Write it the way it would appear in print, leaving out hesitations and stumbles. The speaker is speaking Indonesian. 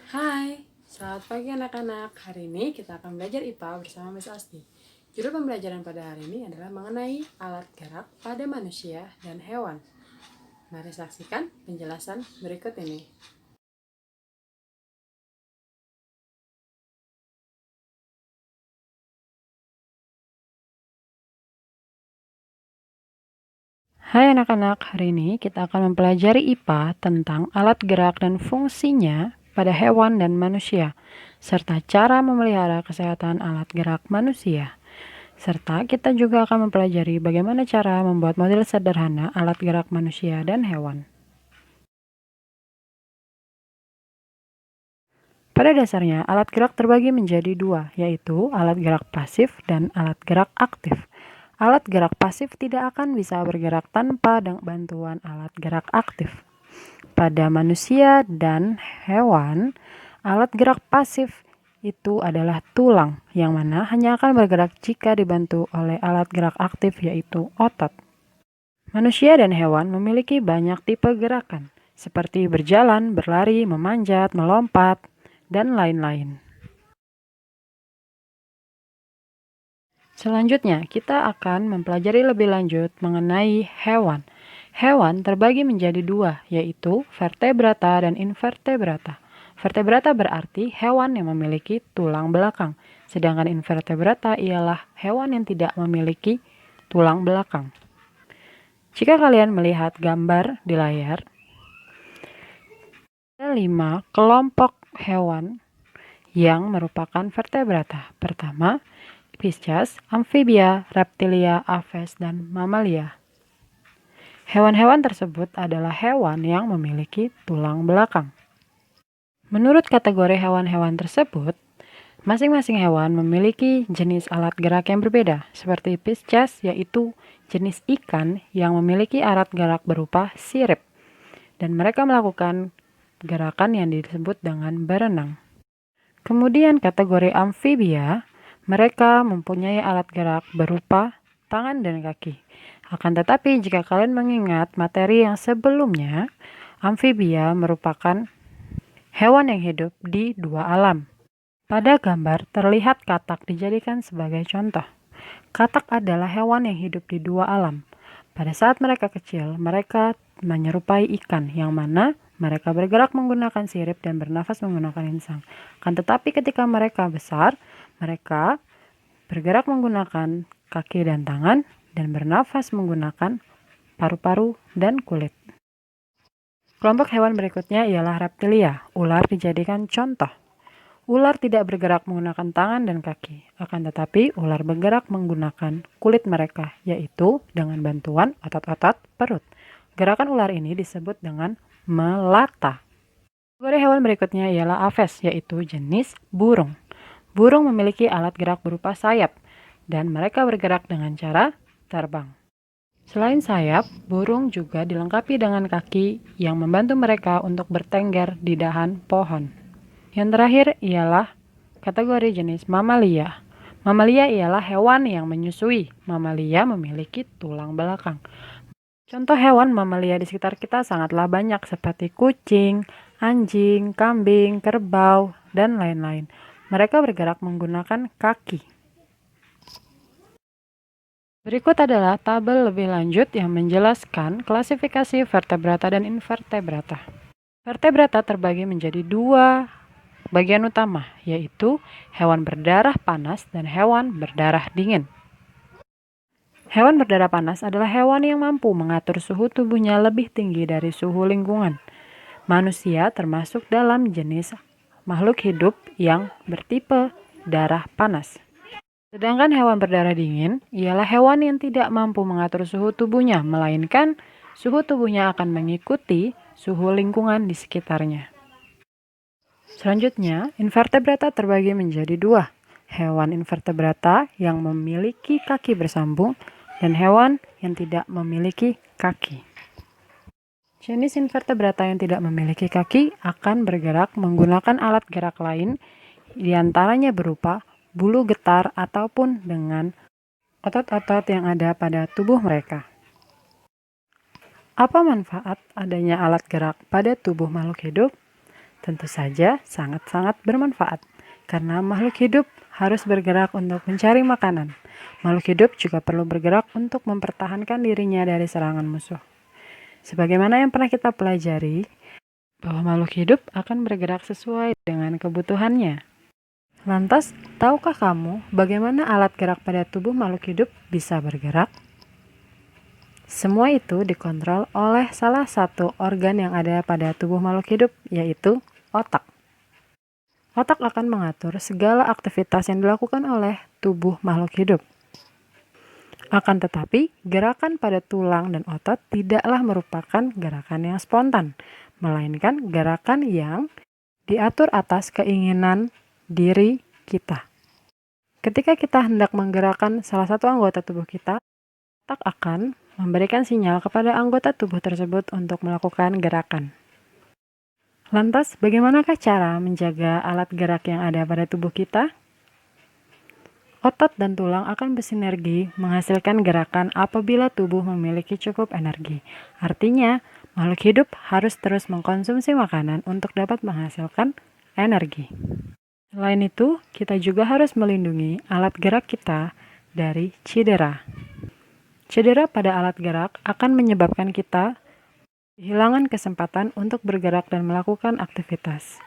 Hai, selamat pagi anak-anak. Hari ini kita akan belajar IPA bersama Miss Asti. Judul pembelajaran pada hari ini adalah mengenai alat gerak pada manusia dan hewan. Mari saksikan penjelasan berikut ini. Hai anak-anak, hari ini kita akan mempelajari IPA tentang alat gerak dan fungsinya pada hewan dan manusia, serta cara memelihara kesehatan alat gerak manusia. Serta kita juga akan mempelajari bagaimana cara membuat model sederhana alat gerak manusia dan hewan. Pada dasarnya, alat gerak terbagi menjadi dua, yaitu alat gerak pasif dan alat gerak aktif. Alat gerak pasif tidak akan bisa bergerak tanpa bantuan alat gerak aktif. Pada manusia dan hewan, alat gerak pasif itu adalah tulang, yang mana hanya akan bergerak jika dibantu oleh alat gerak aktif, yaitu otot. Manusia dan hewan memiliki banyak tipe gerakan, seperti berjalan, berlari, memanjat, melompat, dan lain-lain. Selanjutnya, kita akan mempelajari lebih lanjut mengenai hewan. Hewan terbagi menjadi dua, yaitu vertebrata dan invertebrata. Vertebrata berarti hewan yang memiliki tulang belakang, sedangkan invertebrata ialah hewan yang tidak memiliki tulang belakang. Jika kalian melihat gambar di layar, ada 5 kelompok hewan yang merupakan vertebrata. Pertama, Pisces, amfibia, reptilia, aves, dan mamalia. Hewan-hewan tersebut adalah hewan yang memiliki tulang belakang. Menurut kategori hewan-hewan tersebut, masing-masing hewan memiliki jenis alat gerak yang berbeda, seperti Pisces, yaitu jenis ikan yang memiliki alat gerak berupa sirip, dan mereka melakukan gerakan yang disebut dengan berenang. Kemudian kategori amfibia, mereka mempunyai alat gerak berupa tangan dan kaki. Akan tetapi jika kalian mengingat materi yang sebelumnya, amfibia merupakan hewan yang hidup di dua alam. Pada gambar terlihat katak dijadikan sebagai contoh. Katak adalah hewan yang hidup di dua alam. Pada saat mereka kecil, mereka menyerupai ikan yang mana mereka bergerak menggunakan sirip dan bernafas menggunakan insang. Akan tetapi ketika mereka besar, mereka bergerak menggunakan kaki dan tangan dan bernafas menggunakan paru-paru dan kulit. Kelompok hewan berikutnya ialah reptilia. Ular dijadikan contoh. Ular tidak bergerak menggunakan tangan dan kaki, akan tetapi ular bergerak menggunakan kulit mereka, yaitu dengan bantuan otot-otot perut. Gerakan ular ini disebut dengan melata. Kategori hewan berikutnya ialah aves, yaitu jenis burung. Burung memiliki alat gerak berupa sayap, dan mereka bergerak dengan cara terbang. Selain sayap, burung juga dilengkapi dengan kaki yang membantu mereka untuk bertengger di dahan pohon. Yang terakhir ialah kategori jenis mamalia. Mamalia ialah hewan yang menyusui. Mamalia memiliki tulang belakang. Contoh hewan mamalia di sekitar kita sangatlah banyak seperti kucing, anjing, kambing, kerbau, dan lain-lain. Mereka bergerak menggunakan kaki. Berikut adalah tabel lebih lanjut yang menjelaskan klasifikasi vertebrata dan invertebrata. Vertebrata terbagi menjadi dua bagian utama, yaitu hewan berdarah panas dan hewan berdarah dingin. Hewan berdarah panas adalah hewan yang mampu mengatur suhu tubuhnya lebih tinggi dari suhu lingkungan. Manusia termasuk dalam jenis makhluk hidup yang bertipe darah panas. Sedangkan hewan berdarah dingin ialah hewan yang tidak mampu mengatur suhu tubuhnya, melainkan suhu tubuhnya akan mengikuti suhu lingkungan di sekitarnya. Selanjutnya, invertebrata terbagi menjadi dua. Hewan invertebrata yang memiliki kaki bersambung dan hewan yang tidak memiliki kaki. Jenis invertebrata yang tidak memiliki kaki akan bergerak menggunakan alat gerak lain, diantaranya berupa bulu getar ataupun dengan otot-otot yang ada pada tubuh mereka. Apa manfaat adanya alat gerak pada tubuh makhluk hidup? Tentu saja sangat-sangat bermanfaat, karena makhluk hidup harus bergerak untuk mencari makanan. Makhluk hidup juga perlu bergerak untuk mempertahankan dirinya dari serangan musuh. Sebagaimana yang pernah kita pelajari, bahwa makhluk hidup akan bergerak sesuai dengan kebutuhannya. Lantas, tahukah kamu bagaimana alat gerak pada tubuh makhluk hidup bisa bergerak? Semua itu dikontrol oleh salah satu organ yang ada pada tubuh makhluk hidup, yaitu otak. Otak akan mengatur segala aktivitas yang dilakukan oleh tubuh makhluk hidup. Akan tetapi, gerakan pada tulang dan otot tidaklah merupakan gerakan yang spontan, melainkan gerakan yang diatur atas keinginan diri kita. Ketika kita hendak menggerakkan salah satu anggota tubuh kita, otak akan memberikan sinyal kepada anggota tubuh tersebut untuk melakukan gerakan. Lantas, bagaimanakah cara menjaga alat gerak yang ada pada tubuh kita? Otot dan tulang akan bersinergi menghasilkan gerakan apabila tubuh memiliki cukup energi. Artinya, makhluk hidup harus terus mengkonsumsi makanan untuk dapat menghasilkan energi. Selain itu, kita juga harus melindungi alat gerak kita dari cedera. Cedera pada alat gerak akan menyebabkan kita kehilangan kesempatan untuk bergerak dan melakukan aktivitas.